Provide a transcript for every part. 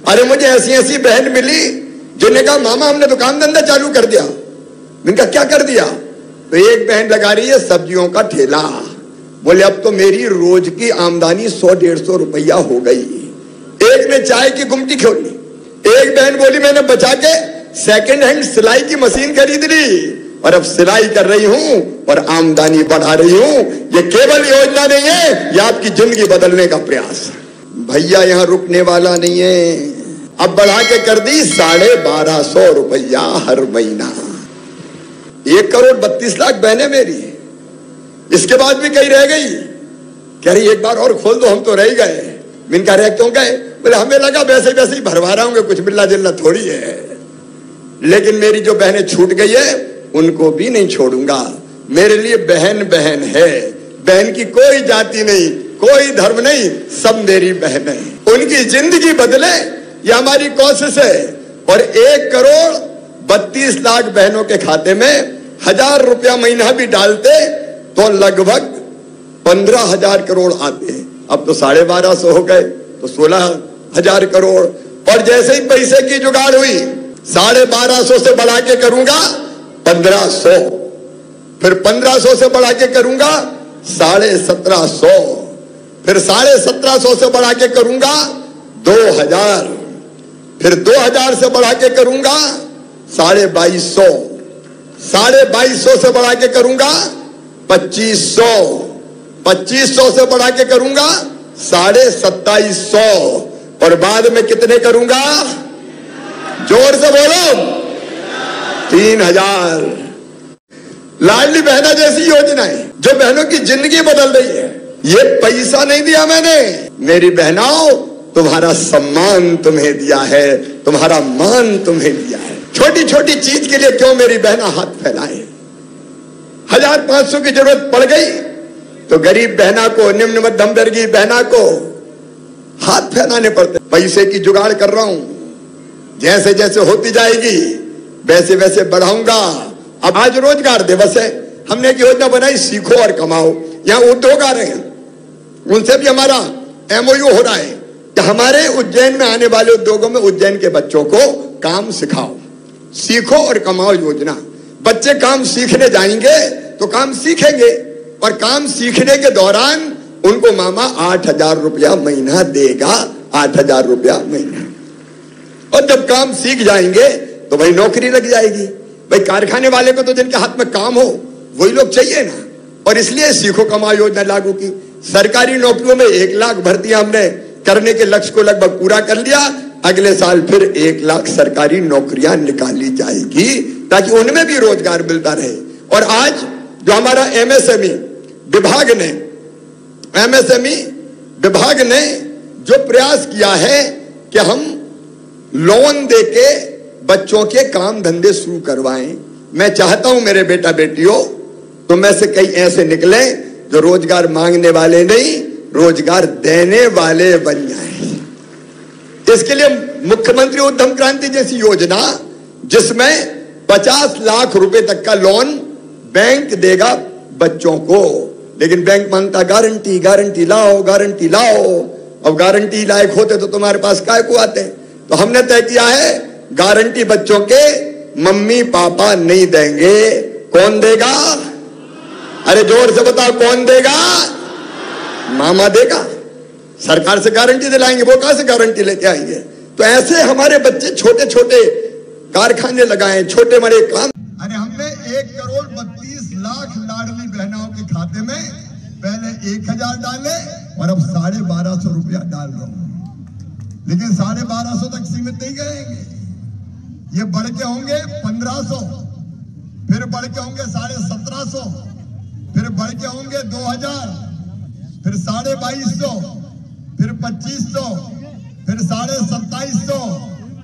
अरे मुझे ऐसी ऐसी बहन मिली जिन्होंने कहा मामा हमने दुकान धंधा चालू कर दिया। मैंने कहा क्या कर दिया? तो एक बहन लगा रही है सब्जियों का ठेला। बोले अब तो मेरी रोज की आमदनी 100-150 रुपया हो गई। एक ने चाय की गुमटी खोल ली। एक बहन बोली मैंने बचा के सेकंड हैंड सिलाई की मशीन खरीद ली और अब सिलाई कर रही हूं और आमदनी बढ़ा रही हूं। ये केवल योजना नहीं है, ये आपकी जिंदगी बदलने का प्रयास। भैया यहां रुकने वाला नहीं है। अब बढ़ा के कर दी 1250 रुपया हर महीना। 1,32,00,000 बहनें मेरी। इसके बाद भी कहीं रह गई। कह रही एक बार और खोल दो, हम तो रह गए। मैंने कहा रह क्यों गए? बोले हमें लगा वैसे वैसे ही भरवा रहा हूँ, कुछ मिलना जुलना थोड़ी है। लेकिन मेरी जो बहनें छूट गई है उनको भी नहीं छोड़ूंगा। मेरे लिए बहन बहन है। बहन की कोई जाति नहीं, कोई धर्म नहीं, सब मेरी बहन है। उनकी जिंदगी बदले ये हमारी कोशिश है। और 1,32,00,000 बहनों के खाते में 1,000 रुपया महीना भी डालते तो लगभग 15,000 करोड़ आते हैं। अब तो 1250 हो गए तो 16,000 करोड़। और जैसे ही पैसे की जुगाड़ हुई 1250 से बढ़ा के करूंगा 1,500, फिर 1,500 से बढ़ा के करूंगा 1,750, फिर 1,750 से बढ़ा के करूंगा 2,000, फिर 2,000 से बढ़ा के करूंगा 2,250, 2,250 से बढ़ा के करूंगा 2,500, 2,500 से बढ़ा के करूंगा 2,750 और बाद में कितने करूंगा? जोर से बोलो 3,000। लाडली बहना जैसी योजना है जो बहनों की जिंदगी बदल रही है। ये पैसा नहीं दिया मैंने, मेरी बहनाओं तुम्हारा सम्मान तुम्हें दिया है, तुम्हारा मान तुम्हें दिया है। छोटी छोटी चीज के लिए क्यों मेरी बहना हाथ फैलाए? 1,500 की जरूरत पड़ गई तो गरीब बहना को, निम्न मध्यम वर्गीय बहना को हाथ फैलाने पड़ते। पैसे की जुगाड़ कर रहा हूं, जैसे जैसे होती जाएगी वैसे वैसे बढ़ाऊंगा। अब आज रोजगार दिवस है, हमने एक योजना बनाई सीखो और कमाओ। यहाँ उद्योग आ रहे हैं, उनसे भी हमारा MOU हो रहा है कि हमारे उज्जैन में आने वाले उद्योगों में उज्जैन के बच्चों को काम सिखाओ। सीखो और कमाओ योजना। बच्चे काम सीखने जाएंगे तो काम सीखेंगे और काम सीखने के दौरान उनको मामा 8,000 रुपया महीना देगा। 8,000 रुपया महीना। और जब काम सीख जाएंगे तो भाई नौकरी लग जाएगी। भाई कारखाने वाले को तो जिनके हाथ में काम हो वही लोग चाहिए ना। और इसलिए सीखो कमाओ योजना लागू की। सरकारी नौकरियों में 1 लाख भर्तियां हमने करने के लक्ष्य को लगभग पूरा कर लिया। अगले साल फिर 1 लाख सरकारी नौकरियां निकाली जाएगी ताकि उनमें भी रोजगार मिलता रहे। और आज जो हमारा MSME विभाग ने जो प्रयास किया है कि हम लोन देके बच्चों के काम धंधे शुरू करवाएं। मैं चाहता हूं मेरे बेटा बेटियों तो में से कई ऐसे निकले जो रोजगार मांगने वाले नहीं, रोजगार देने वाले बन जाएं। इसके लिए मुख्यमंत्री उद्यम क्रांति जैसी योजना जिसमें 50 लाख रुपए तक का लोन बैंक देगा बच्चों को। लेकिन बैंक मांगता गारंटी, गारंटी लाओ, गारंटी लाओ। अब गारंटी लायक होते तो तुम्हारे पास काय को आते। तो हमने तय किया है गारंटी बच्चों के मम्मी पापा नहीं देंगे। कौन देगा? अरे जोर से बताओ कौन देगा? मामा देगा। सरकार से गारंटी दिलाएंगे, वो कहां से गारंटी लेके आएंगे? तो ऐसे हमारे बच्चे छोटे छोटे कारखाने लगाए, छोटे बड़े काम। अरे हमने 1,32,00,000 लाडली बहनों के खाते में पहले 1,000 डाले और अब 1,250 रुपया डाल रहा हूं। लेकिन 1,250 तक सीमित नहीं करेंगे, ये बढ़ के होंगे 1,500, फिर बढ़ के होंगे 1,750, फिर बढ़ के होंगे 2,000, फिर 2,250, फिर 2,500, फिर 2,750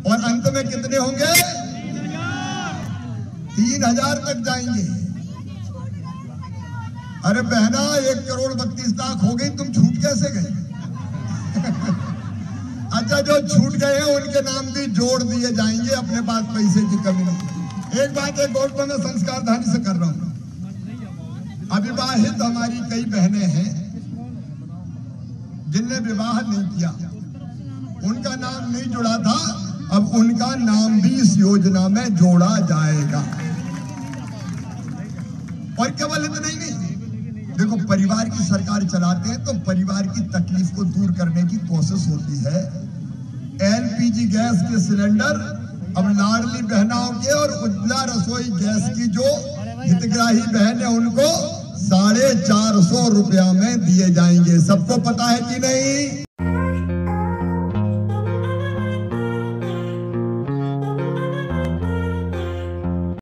और अंत में कितने होंगे? 3,000 तक जाएंगे। अरे बहना 1,32,00,000 हो गई, तुम छूट कैसे गए? अच्छा जो छूट गए हैं उनके नाम भी जोड़ दिए जाएंगे, अपने पास पैसे की कमी नहीं। एक बात एक और मैं संस्कारधानी से कर रहा हूं। अविवाहित हमारी कई बहनें हैं जिनने विवाह नहीं किया उनका नाम नहीं जुड़ा था, अब उनका नाम भी इस योजना में जोड़ा जाएगा। और केवल इतना ही नहीं, देखो परिवार की सरकार चलाते हैं तो परिवार की तकलीफ को दूर करने की कोशिश होती है। एलपीजी गैस के सिलेंडर अब लाडली बहनों के और उज्ज्वला रसोई गैस की जो हितग्राही बहन है उनको 450 रुपया में दिए जाएंगे। सबको पता है कि नहीं?